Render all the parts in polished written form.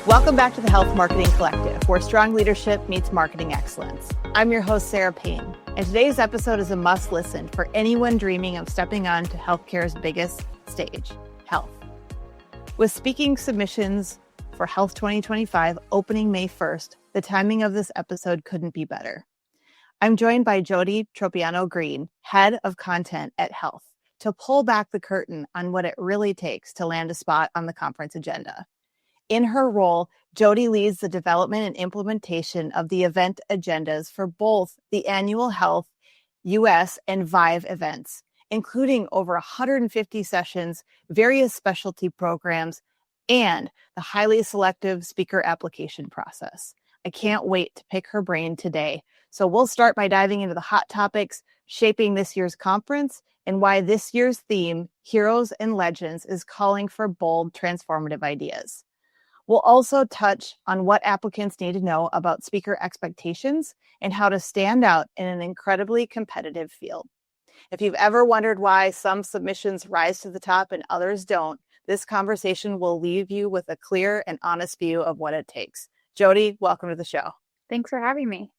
Welcome back to the Health Marketing Collective, where strong leadership meets marketing excellence. I'm your host, Sara Payne, and today's episode is a must-listen for anyone dreaming of stepping on to healthcare's biggest stage, health. With speaking submissions for Health 2025 opening May 1st, the timing of this episode couldn't be better. I'm joined by Jody Tropeano Greene, Head of Content at Health, to pull back the curtain on what it really takes to land a spot on the conference agenda. In her role, Jody leads the development and implementation of the event agendas for both the annual Health US and VIVE events, including over 150 sessions, various specialty programs, and the highly selective speaker application process. I can't wait to pick her brain today. So we'll start by diving into the hot topics shaping this year's conference and why this year's theme, Heroes and Legends, is calling for bold, transformative ideas. We'll also touch on what applicants need to know about speaker expectations and how to stand out in an incredibly competitive field. If you've ever wondered why some submissions rise to the top and others don't, this conversation will leave you with a clear and honest view of what it takes. Jody, welcome to the show. Thanks for having me.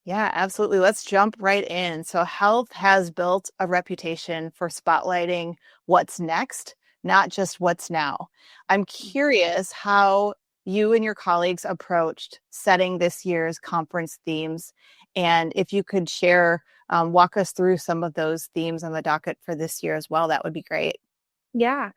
Yeah, absolutely. Let's jump right in. So Health has built a reputation for spotlighting what's next, not just what's now. I'm curious how you and your colleagues approached setting this year's conference themes. And if you could share, walk us through some of those themes on the docket for this year as well, that would be great. Yeah.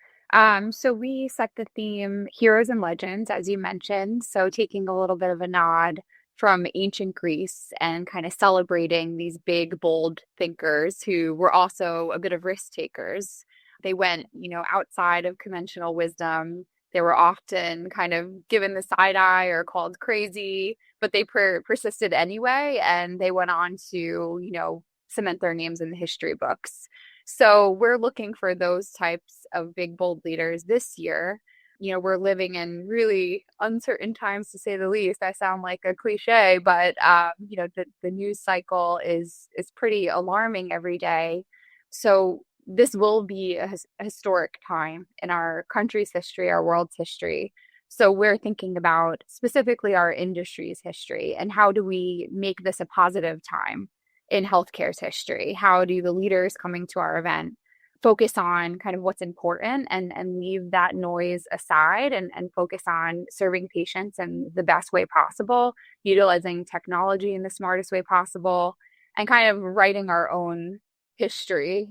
So we set the theme Heroes and Legends, as you mentioned. So taking a little bit of a nod from ancient Greece and kind of celebrating these big, bold thinkers who were also a bit of risk takers. They went, outside of conventional wisdom. They were often kind of given the side eye or called crazy, but they persisted anyway. And they went on to, cement their names in the history books. So we're looking for those types of big, bold leaders this year. We're living in really uncertain times, to say the least. I sound like a cliche, but, the news cycle is pretty alarming every day. So this will be a historic time in our country's history, our world's history. So we're thinking about specifically our industry's history and how do we make this a positive time in healthcare's history? How do the leaders coming to our event focus on kind of what's important and leave that noise aside and focus on serving patients in the best way possible, utilizing technology in the smartest way possible, and kind of writing our own history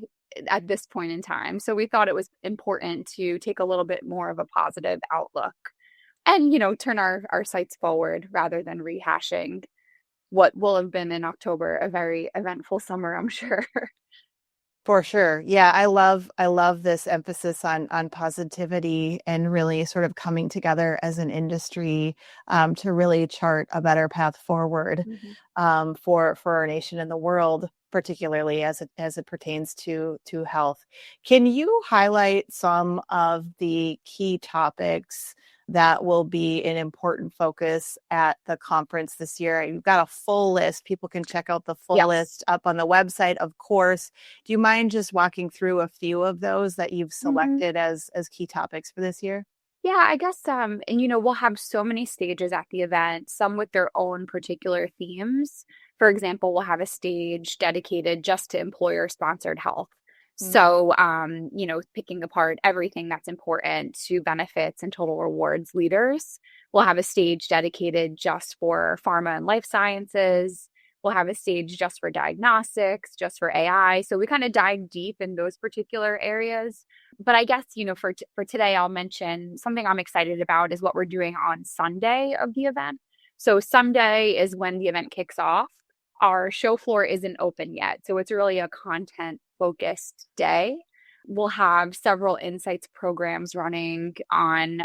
at this point in time. So we thought it was important to take a little bit more of a positive outlook and, turn our sights forward rather than rehashing what will have been in October a very eventful summer, I'm sure. For sure. Yeah, I love this emphasis on positivity and really sort of coming together as an industry to really chart a better path forward for our nation and the world, particularly as it pertains to health. Can you highlight some of the key topics that will be an important focus at the conference this year? You've got a full list. People can check out the full list up on the website, of course. Do you mind just walking through a few of those that you've selected as key topics for this year? Yeah, I guess, and we'll have so many stages at the event, some with their own particular themes. For example, we'll have a stage dedicated just to employer-sponsored health. So, picking apart everything that's important to benefits and total rewards leaders. We'll have a stage dedicated just for pharma and life sciences. We'll have a stage just for diagnostics, just for AI. So we kind of dive deep in those particular areas. But I guess, for today, I'll mention something I'm excited about is what we're doing on Sunday of the event. So Sunday is when the event kicks off. Our show floor isn't open yet. So it's really a content-focused day. We'll have several insights programs running on,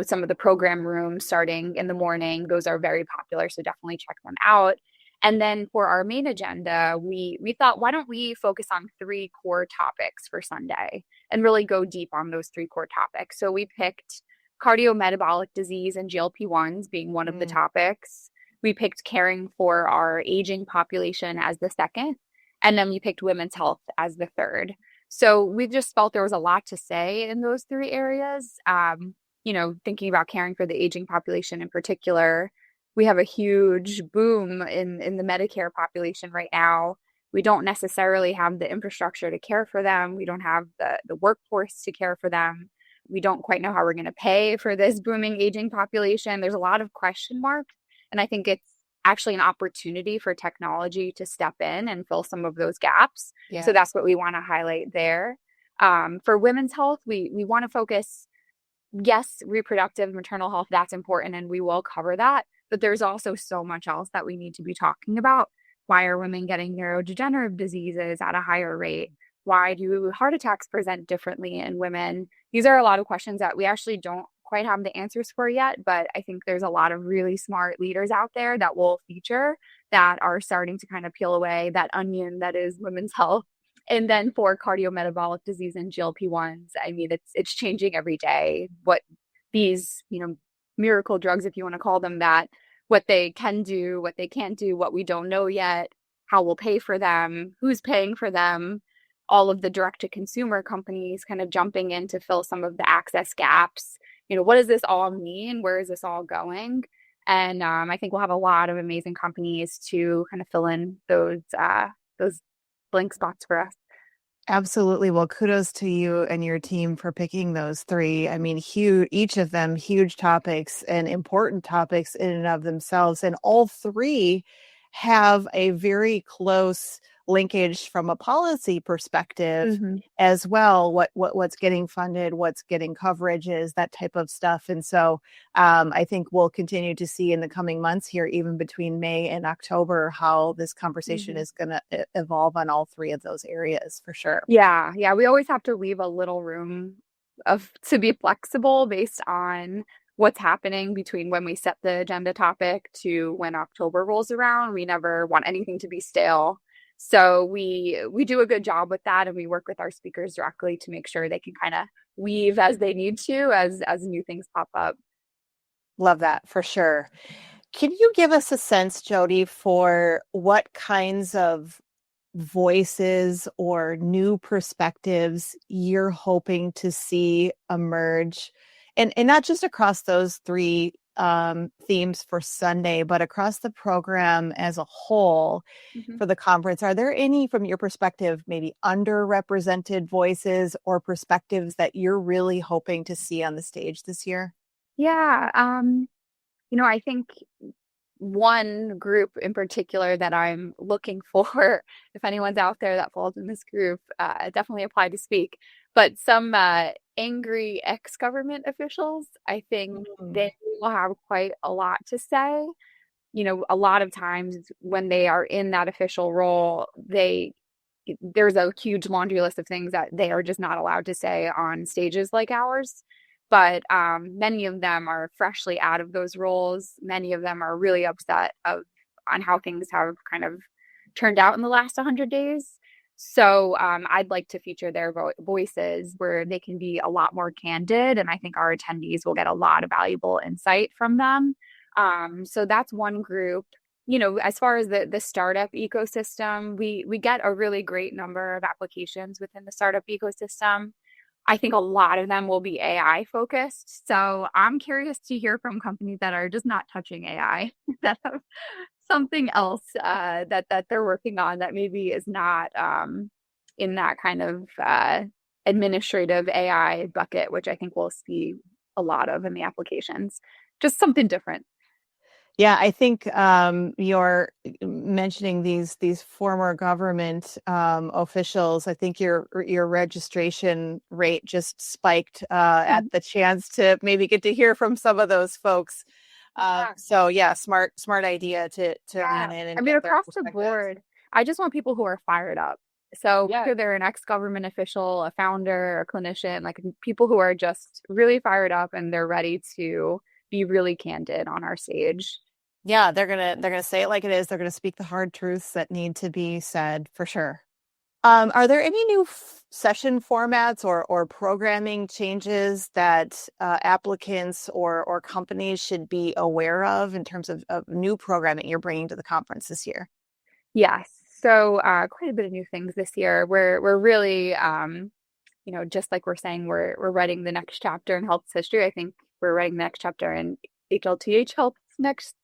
some of the program rooms starting in the morning. Those are very popular, so definitely check them out. And then for our main agenda, we thought, why don't we focus on 3 core topics for Sunday and really go deep on those 3 core topics. So we picked cardiometabolic disease and GLP-1s being one of the topics. We picked caring for our aging population as the second, and then we picked women's health as the third. So we just felt there was a lot to say in those 3 areas. thinking about caring for the aging population in particular, we have a huge boom in the Medicare population right now. We don't necessarily have the infrastructure to care for them. We don't have the workforce to care for them. We don't quite know how we're going to pay for this booming aging population. There's a lot of question marks. And I think it's actually an opportunity for technology to step in and fill some of those gaps. Yeah. So that's what we want to highlight there. For women's health, we want to focus, yes, reproductive maternal health, that's important, and we will cover that. But there's also so much else that we need to be talking about. Why are women getting neurodegenerative diseases at a higher rate? Why do heart attacks present differently in women? These are a lot of questions that we actually don't quite have the answers for yet, but I think there's a lot of really smart leaders out there that will feature, that are starting to kind of peel away that onion that is women's health. And then for cardiometabolic disease and GLP-1s, I mean, it's changing every day what these, miracle drugs, if you want to call them that, what they can do, what they can't do, what we don't know yet, how we'll pay for them, who's paying for them, all of the direct-to-consumer companies kind of jumping in to fill some of the access gaps. What does this all mean? Where is this all going? And I think we'll have a lot of amazing companies to kind of fill in those blank spots for us. Absolutely. Well, kudos to you and your team for picking those three. I mean, huge, each of them huge topics and important topics in and of themselves. And all three have a very close linkage from a policy perspective as well. What's getting funded, what's getting coverages, that type of stuff. And so I think we'll continue to see in the coming months here, even between May and October, how this conversation is going to evolve on all three of those areas for sure. Yeah. We always have to leave a little room to be flexible based on what's happening between when we set the agenda topic to when October rolls around. We never want anything to be stale. So we do a good job with that, and we work with our speakers directly to make sure they can kind of weave as they need to as new things pop up. Love that for sure. Can you give us a sense, Jody, for what kinds of voices or new perspectives you're hoping to see emerge, and not just across those three themes for Sunday, but across the program as a whole for the conference? Are there any, from your perspective, maybe underrepresented voices or perspectives that you're really hoping to see on the stage this year? Yeah. I think one group in particular that I'm looking for, if anyone's out there that falls in this group, definitely apply to speak. But some angry ex-government officials, I think they will have quite a lot to say. A lot of times when they are in that official role, there's a huge laundry list of things that they are just not allowed to say on stages like ours. But many of them are freshly out of those roles. Many of them are really upset on how things have kind of turned out in the last 100 days. So I'd like to feature their voices where they can be a lot more candid. And I think our attendees will get a lot of valuable insight from them. So that's one group. As far as the startup ecosystem, we get a really great number of applications within the startup ecosystem. I think a lot of them will be AI focused. So I'm curious to hear from companies that are just not touching AI, that have something else that they're working on that maybe is not in that kind of administrative AI bucket, which I think we'll see a lot of in the applications. Just something different. Yeah, I think you're mentioning these former government officials. I think your registration rate just spiked at the chance to maybe get to hear from some of those folks. So yeah, smart idea to run in. And across the board, I just want people who are fired up. So whether they're an ex-government official, a founder, a clinician, like people who are just really fired up and they're ready to be really candid on our stage. Yeah, they're gonna say it like it is. They're gonna speak the hard truths that need to be said for sure. Are there any new session formats or programming changes that applicants or companies should be aware of in terms of new programming you're bringing to the conference this year? Yes, so quite a bit of new things this year. We're really, just like we're saying, we're writing the next chapter in health history. I think we're writing the next chapter in HLTH Health's next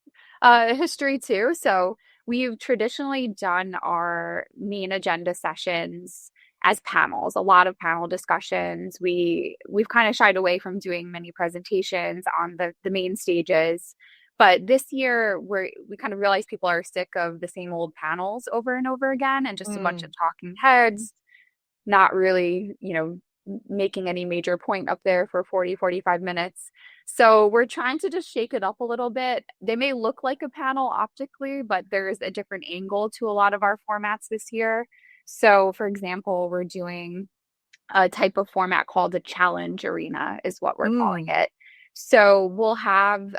history too. So we've traditionally done our main agenda sessions as panels, a lot of panel discussions. We've kind of shied away from doing many presentations on the main stages. But this year we kind of realized people are sick of the same old panels over and over again and just a bunch of talking heads, not really, making any major point up there for 40, 45 minutes. So we're trying to just shake it up a little bit. They may look like a panel optically, but there's a different angle to a lot of our formats this year. So for example, we're doing a type of format called the challenge arena is what we're calling it. So we'll have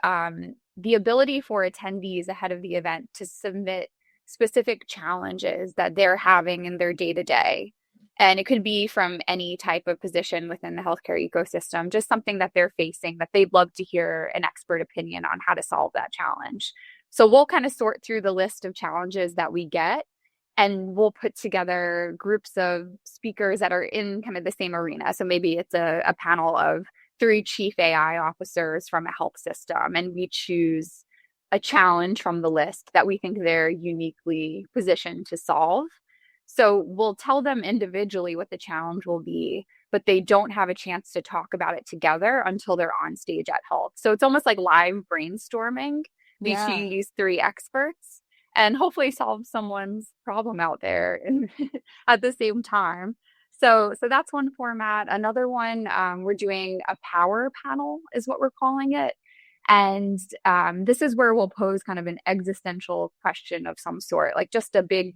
the ability for attendees ahead of the event to submit specific challenges that they're having in their day-to-day. And it could be from any type of position within the healthcare ecosystem, just something that they're facing that they'd love to hear an expert opinion on how to solve that challenge. So we'll kind of sort through the list of challenges that we get, and we'll put together groups of speakers that are in kind of the same arena. So maybe it's a panel of 3 chief AI officers from a health system, and we choose a challenge from the list that we think they're uniquely positioned to solve. So we'll tell them individually what the challenge will be, but they don't have a chance to talk about it together until they're on stage at Health. So it's almost like live brainstorming between these 3 experts and hopefully solve someone's problem out there at the same time. So that's one format. Another one, we're doing a power panel is what we're calling it. And this is where we'll pose kind of an existential question of some sort, like just a big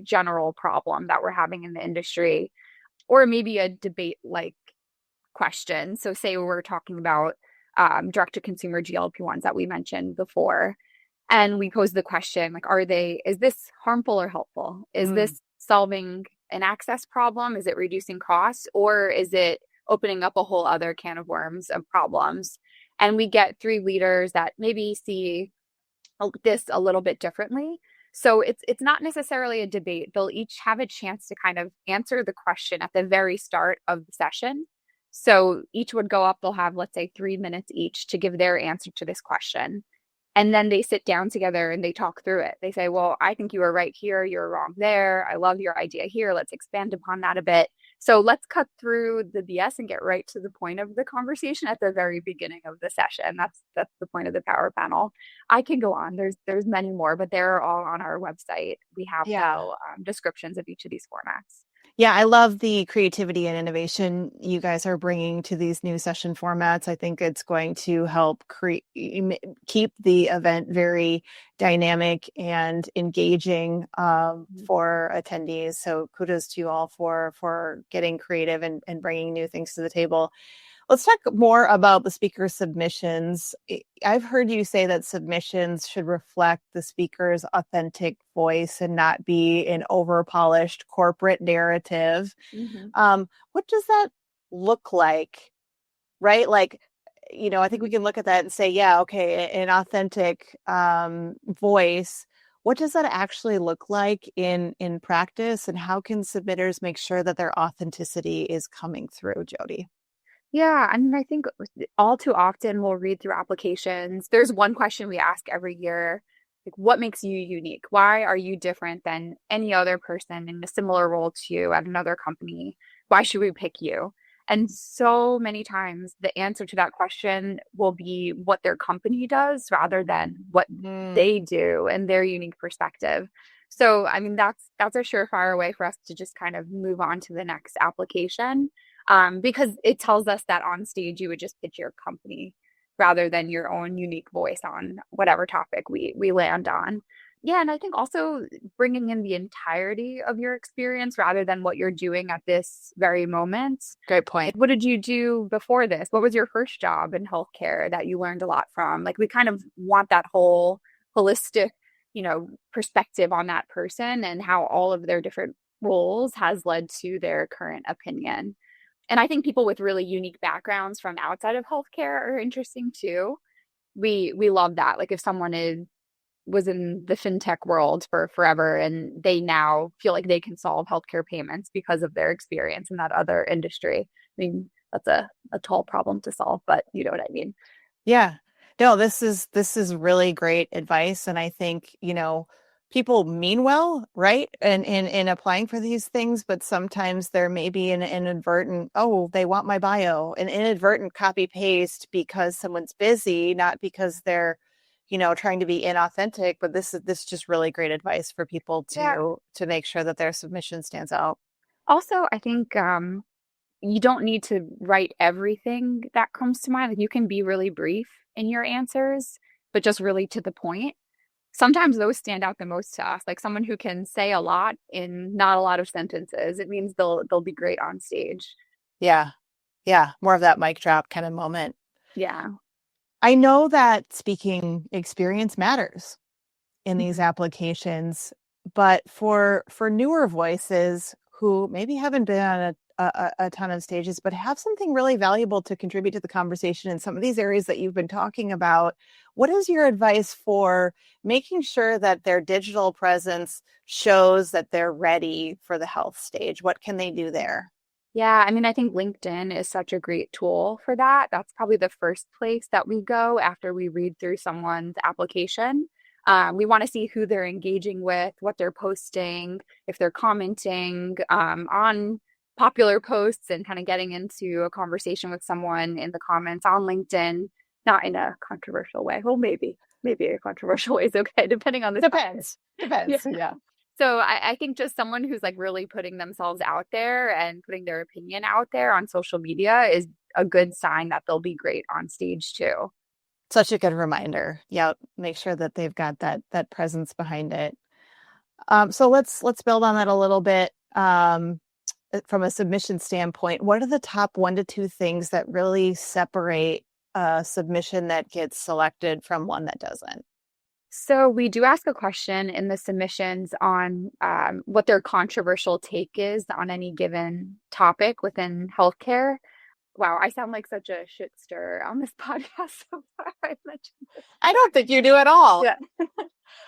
general problem that we're having in the industry, or maybe a debate-like question. So say we're talking about direct-to-consumer GLP-1s that we mentioned before, and we pose the question, like, is this harmful or helpful? Is this solving an access problem? Is it reducing costs? Or is it opening up a whole other can of worms of problems? And we get 3 leaders that maybe see this a little bit differently. So it's not necessarily a debate. They'll each have a chance to kind of answer the question at the very start of the session. So each would go up, they'll have, let's say, 3 minutes each to give their answer to this question. And then they sit down together and they talk through it. They say, well, I think you were right here. You're wrong there. I love your idea here. Let's expand upon that a bit. So let's cut through the BS and get right to the point of the conversation at the very beginning of the session. That's the point of the power panel. I can go on. There's many more, but they're all on our website. We have descriptions of each of these formats. Yeah, I love the creativity and innovation you guys are bringing to these new session formats. I think it's going to help keep the event very dynamic and engaging for attendees. So kudos to you all for getting creative and bringing new things to the table. Let's talk more about the speaker submissions. I've heard you say that submissions should reflect the speaker's authentic voice and not be an over-polished corporate narrative. What does that look like, right? Like, I think we can look at that and say, yeah, okay, an authentic voice. What does that actually look like in practice, and how can submitters make sure that their authenticity is coming through, Jody? Yeah, I mean, I think all too often we'll read through applications. There's one question we ask every year, like, what makes you unique? Why are you different than any other person in a similar role to you at another company? Why should we pick you? And so many times the answer to that question will be what their company does rather than what they do and their unique perspective. So, I mean, that's a surefire way for us to just kind of move on to the next application. Because it tells us that on stage you would just pitch your company rather than your own unique voice on whatever topic we land on. Yeah, and I think also bringing in the entirety of your experience rather than what you're doing at this very moment. Great point. What did you do before this? What was your first job in healthcare that you learned a lot from? Like, we kind of want that whole holistic, perspective on that person and how all of their different roles has led to their current opinion. And I think people with really unique backgrounds from outside of healthcare are interesting too. We love that. Like, if someone was in the fintech world for forever and they now feel like they can solve healthcare payments because of their experience in that other industry. I mean, a tall problem to solve, but you know what I mean. Yeah. No, this is really great advice. And I think, people mean well, right? And in applying for these things, but sometimes there may be an inadvertent, oh, they want my bio, an inadvertent copy paste because someone's busy, not because they're, trying to be inauthentic. But this is just really great advice for people Yeah. to make sure that their submission stands out. Also, I think you don't need to write everything that comes to mind. Like you can be really brief in your answers, but just really to the point. Sometimes those stand out the most to us. Like someone who can say a lot in not a lot of sentences. It means they'll be great on stage. Yeah. Yeah. More of that mic drop kind of moment. Yeah. I know that speaking experience matters in these Mhm. applications, but for newer voices who maybe haven't been on a ton of stages, but have something really valuable to contribute to the conversation in some of these areas that you've been talking about, what is your advice for making sure that their digital presence shows that they're ready for the health stage? What can they do there? Yeah, I mean, I think LinkedIn is such a great tool for that. That's probably the first place that we go after we read through someone's application. We want to see who they're engaging with, what they're posting, if they're commenting on popular posts and kind of getting into a conversation with someone in the comments on LinkedIn, not in a controversial way. Well, maybe a controversial way is okay, depending on the topic. Depends. Yeah. Depends. Yeah. So I think just someone who's like really putting themselves out there and putting their opinion out there on social media is a good sign that they'll be great on stage too. Such a good reminder. Yeah, make sure that they've got that presence behind it. So let's build on that a little bit. From a submission standpoint, what are the top 1 to 2 things that really separate a submission that gets selected from one that doesn't? So we do ask a question in the submissions on what their controversial take is on any given topic within healthcare. Wow, I sound like such a shit stir on this podcast so far. I mentioned this. I don't think you do at all. Yeah.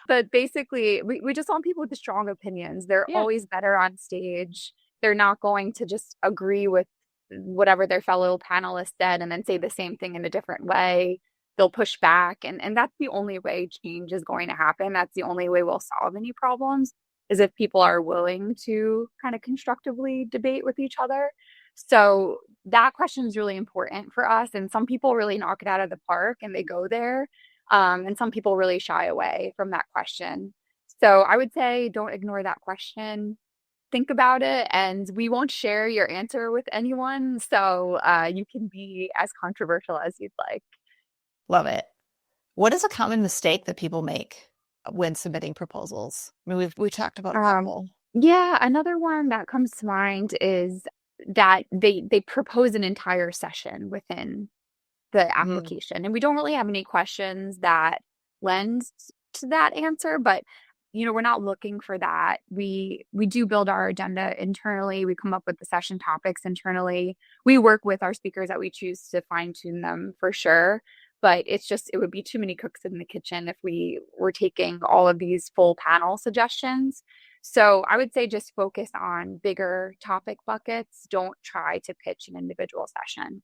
But basically, we just want people with strong opinions. They're Yeah. always better on stage. They're not going to just agree with whatever their fellow panelists said and then say the same thing in a different way. They'll push back. And that's the only way change is going to happen. That's the only way we'll solve any problems is if people are willing to kind of constructively debate with each other. So that question is really important for us. And some people really knock it out of the park and they go there. And some people really shy away from that question. So I would say don't ignore that question. Think about it, and we won't share your answer with anyone. So you can be as controversial as you'd like. Love it. What is a common mistake that people make when submitting proposals? I mean, we talked about a couple. Yeah, another one that comes to mind is that they propose an entire session within the application. And we don't really have any questions that lend to that answer, but we're not looking for that. We do build our agenda internally. We come up with the session topics internally. We work with our speakers that we choose to fine tune them for sure. But it would be too many cooks in the kitchen if we were taking all of these full panel suggestions. So I would say just focus on bigger topic buckets. Don't try to pitch an individual session.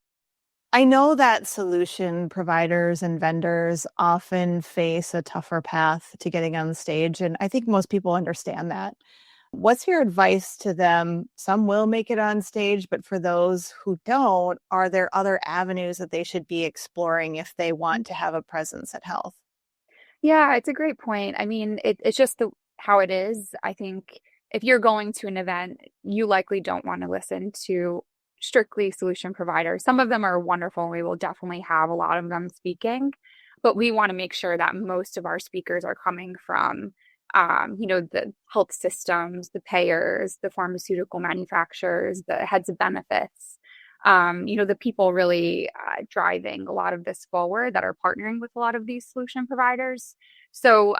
I know that solution providers and vendors often face a tougher path to getting on the stage, and I think most people understand that. What's your advice to them? Some will make it on stage, but for those who don't, are there other avenues that they should be exploring if they want to have a presence at health? Yeah, it's a great point. I mean, it's just how it is. I think if you're going to an event, you likely don't want to listen to strictly solution providers. Some of them are wonderful, and we will definitely have a lot of them speaking, but we want to make sure that most of our speakers are coming from, the health systems, the payers, the pharmaceutical manufacturers, the heads of benefits, the people really driving a lot of this forward that are partnering with a lot of these solution providers. So,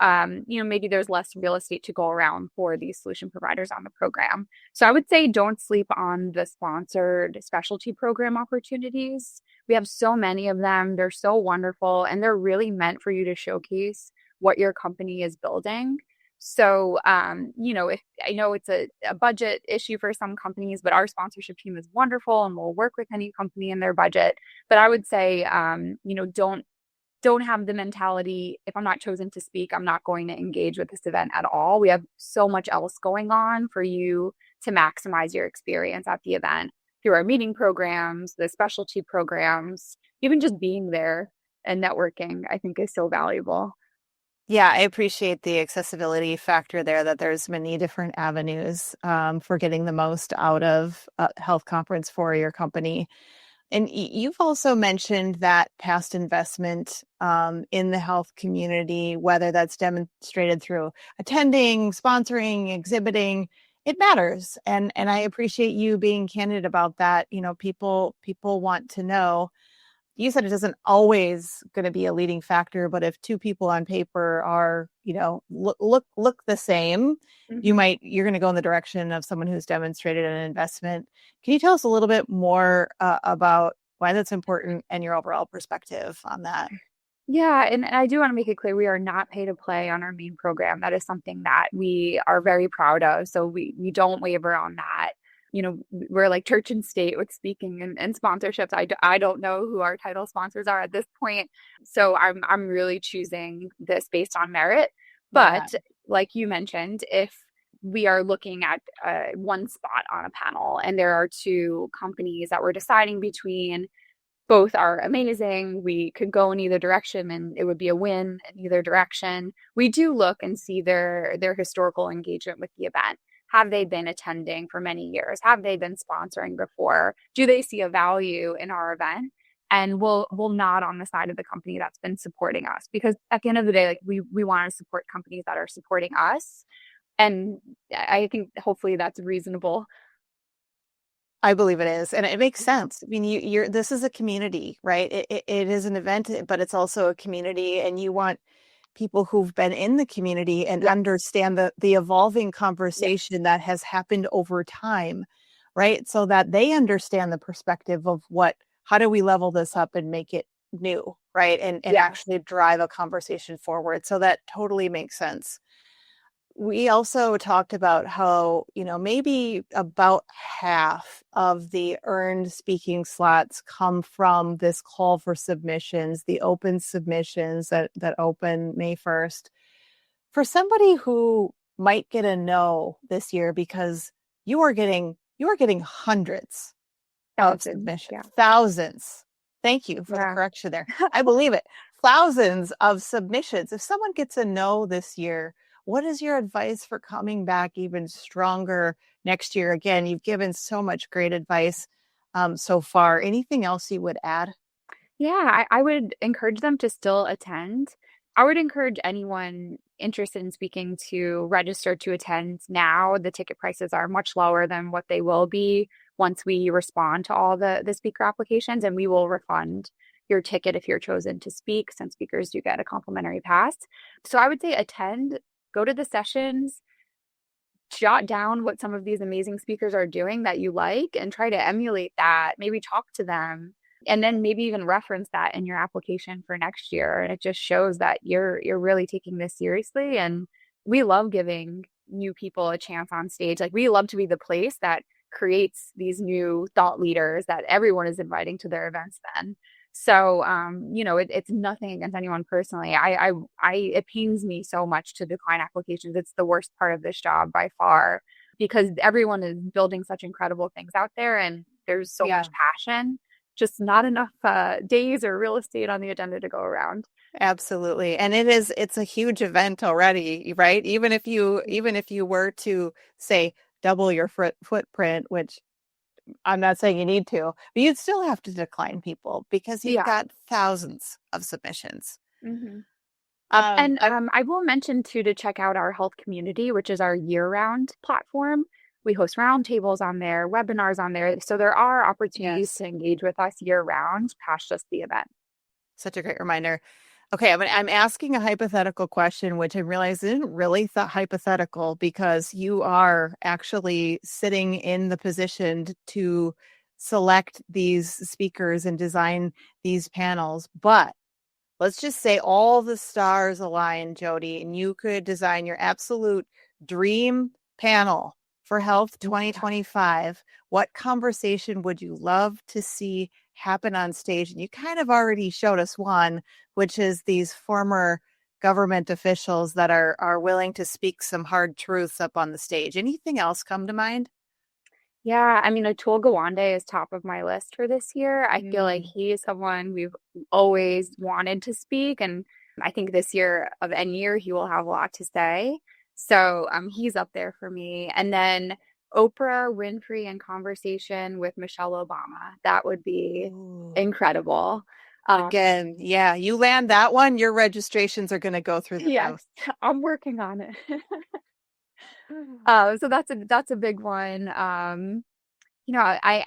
maybe there's less real estate to go around for these solution providers on the program. So I would say don't sleep on the sponsored specialty program opportunities. We have so many of them. They're so wonderful, and they're really meant for you to showcase what your company is building. So, if I know it's a budget issue for some companies, but our sponsorship team is wonderful and will work with any company in their budget. But I would say, don't have the mentality, if I'm not chosen to speak, I'm not going to engage with this event at all. We have so much else going on for you to maximize your experience at the event through our meeting programs, the specialty programs, even just being there and networking, I think is so valuable. Yeah, I appreciate the accessibility factor there, that there's many different avenues for getting the most out of a health conference for your company. And you've also mentioned that past investment in the health community, whether that's demonstrated through attending, sponsoring, exhibiting, it matters. And I appreciate you being candid about that. People want to know. You said it isn't always going to be a leading factor, but if two people on paper are, look the same, Mhm. you're going to go in the direction of someone who's demonstrated an investment. Can you tell us a little bit more about why that's important and your overall perspective on that? Yeah, and I do want to make it clear we are not pay to play on our main program. That is something that we are very proud of. So we don't waver on that. We're like church and state with speaking and sponsorships. I don't know who our title sponsors are at this point. So I'm really choosing this based on merit. Right on. But like you mentioned, if we are looking at one spot on a panel and there are two companies that we're deciding between, both are amazing. We could go in either direction and it would be a win in either direction. We do look and see their historical engagement with the event. Have they been attending for many years? Have they been sponsoring before? Do they see a value in our event? And we'll nod on the side of the company that's been supporting us, because at the end of the day, like we want to support companies that are supporting us. And I think hopefully that's reasonable. I believe it is, and it makes sense. I mean, this is a community, right? It is an event, but it's also a community, and you want people who've been in the community and Yes. understand the evolving Yes. conversation that has happened over time, right? So that they understand the perspective of how do we level this up and make it new, right? And Yes. actually drive a conversation forward. So that totally makes sense. We also talked about how, maybe about half of the earned speaking slots come from this call for submissions, the open submissions that open May 1st. For somebody who might get a no this year, because you are getting hundreds of Thousands. submissions, Yeah. thousands. Thank you for the Yeah. correction there. I believe it. Thousands of submissions. If someone gets a no this year, what is your advice for coming back even stronger next year? Again, you've given so much great advice so far. Anything else you would add? Yeah, I would encourage them to still attend. I would encourage anyone interested in speaking to register to attend now. The ticket prices are much lower than what they will be once we respond to all the speaker applications, and we will refund your ticket if you're chosen to speak, since speakers do get a complimentary pass. So I would say attend, go to the sessions, jot down what some of these amazing speakers are doing that you like and try to emulate that, maybe talk to them, and then maybe even reference that in your application for next year. And it just shows that you're really taking this seriously. And we love giving new people a chance on stage. Like, we love to be the place that creates these new thought leaders that everyone is inviting to their events then. So, it's nothing against anyone personally. It pains me so much to decline applications. It's the worst part of this job by far, because everyone is building such incredible things out there and there's so Yeah, much passion, just not enough days or real estate on the agenda to go around. absolutely. And it's a huge event already, right? Even if you were to say double your footprint, which I'm not saying you need to, but you'd still have to decline people because you've Yeah. got thousands of submissions. Hmm. Um, And I, I will mention too to check out our health community, which is our year-round platform. We host roundtables on there, webinars on there. So there are opportunities yes, to engage with us year-round past just the event. such a great reminder. Okay, I'm asking a hypothetical question, which I realize isn't really hypothetical, because you are actually sitting in the position to select these speakers and design these panels. But let's just say all the stars align, Jody, and you could design your absolute dream panel for Health 2025. What conversation would you love to see happen on stage? And you kind of already showed us one, which is these former government officials that are willing to speak some hard truths up on the stage. Anything else come to mind? Yeah, I mean, Atul Gawande is top of my list for this year. I feel like he is someone we've always wanted to speak, and I think this year of any year he will have a lot to say. So he's up there for me. And then Oprah Winfrey in conversation with Michelle Obama. That would be incredible. Again, yeah, you land that one, your registrations are going to go through the roof. I'm working on it. So that's a big one. I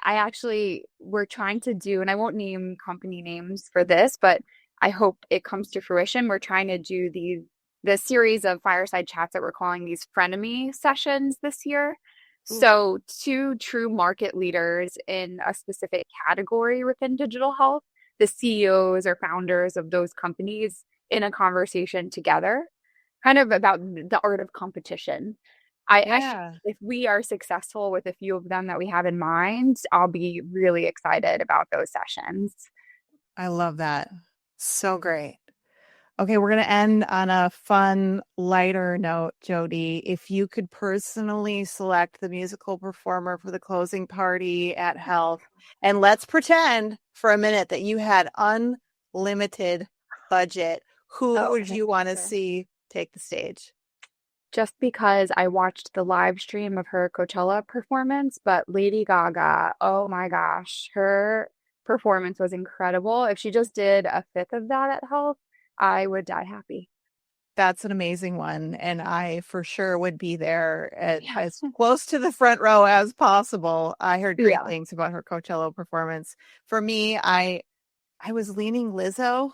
actually we're trying to do, and I won't name company names for this, but I hope it comes to fruition. We're trying to do the series of fireside chats that we're calling these frenemy sessions this year. So 2 true market leaders in a specific category within digital health, the CEOs or founders of those companies in a conversation together, kind of about the art of competition. If we are successful with a few of them that we have in mind, I'll be really excited about those sessions. I love that. So great. Okay, we're going to end on a fun, lighter note, Jody. If you could personally select the musical performer for the closing party at Health, and let's pretend for a minute that you had unlimited budget, who would you want to see take the stage? Just because I watched the live stream of her Coachella performance, but Lady Gaga, oh my gosh, her performance was incredible. If she just did a fifth of that at Health, I would die happy. That's an amazing one. And I for sure would be there as close to the front row as possible. I heard great things about her Coachella performance. For me, I was leaning Lizzo.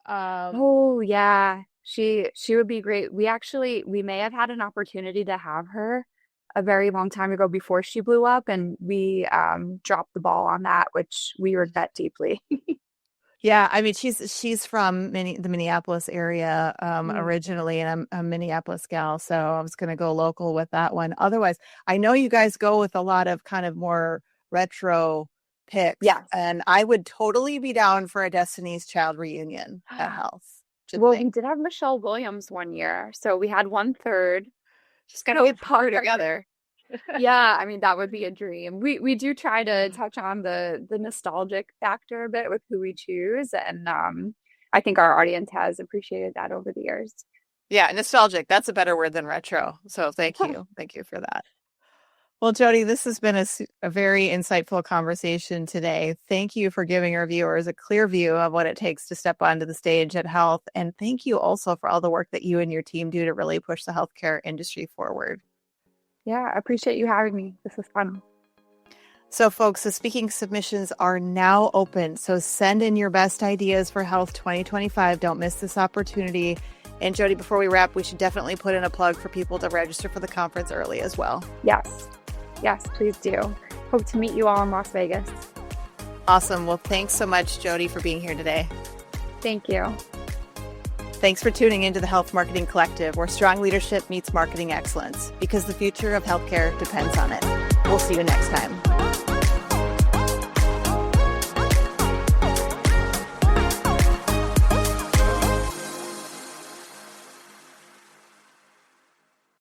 Oh yeah. She would be great. We may have had an opportunity to have her a very long time ago before she blew up, and we dropped the ball on that, which we regret deeply. Yeah, I mean, she's from the Minneapolis area originally, and I'm a Minneapolis gal, so I was going to go local with that one. Otherwise, I know you guys go with a lot of kind of more retro picks, and I would totally be down for a Destiny's Child reunion at Health. We did have Michelle Williams one year, so we had 1/3. Just gonna be part together. Yeah, I mean, that would be a dream. We do try to touch on the nostalgic factor a bit with who we choose, and I think our audience has appreciated that over the years. Yeah, nostalgic. That's a better word than retro. So thank you. Thank you for that. Well, Jody, this has been a very insightful conversation today. Thank you for giving our viewers a clear view of what it takes to step onto the stage at Health. And thank you also for all the work that you and your team do to really push the healthcare industry forward. Yeah, I appreciate you having me. This was fun. So, folks, the speaking submissions are now open. So send in your best ideas for Health 2025. Don't miss this opportunity. And Jody, before we wrap, we should definitely put in a plug for people to register for the conference early as well. Yes, please do. Hope to meet you all in Las Vegas. Awesome. Well, thanks so much, Jody, for being here today. Thank you. Thanks for tuning into the Health Marketing Collective, where strong leadership meets marketing excellence, because the future of healthcare depends on it. We'll see you next time.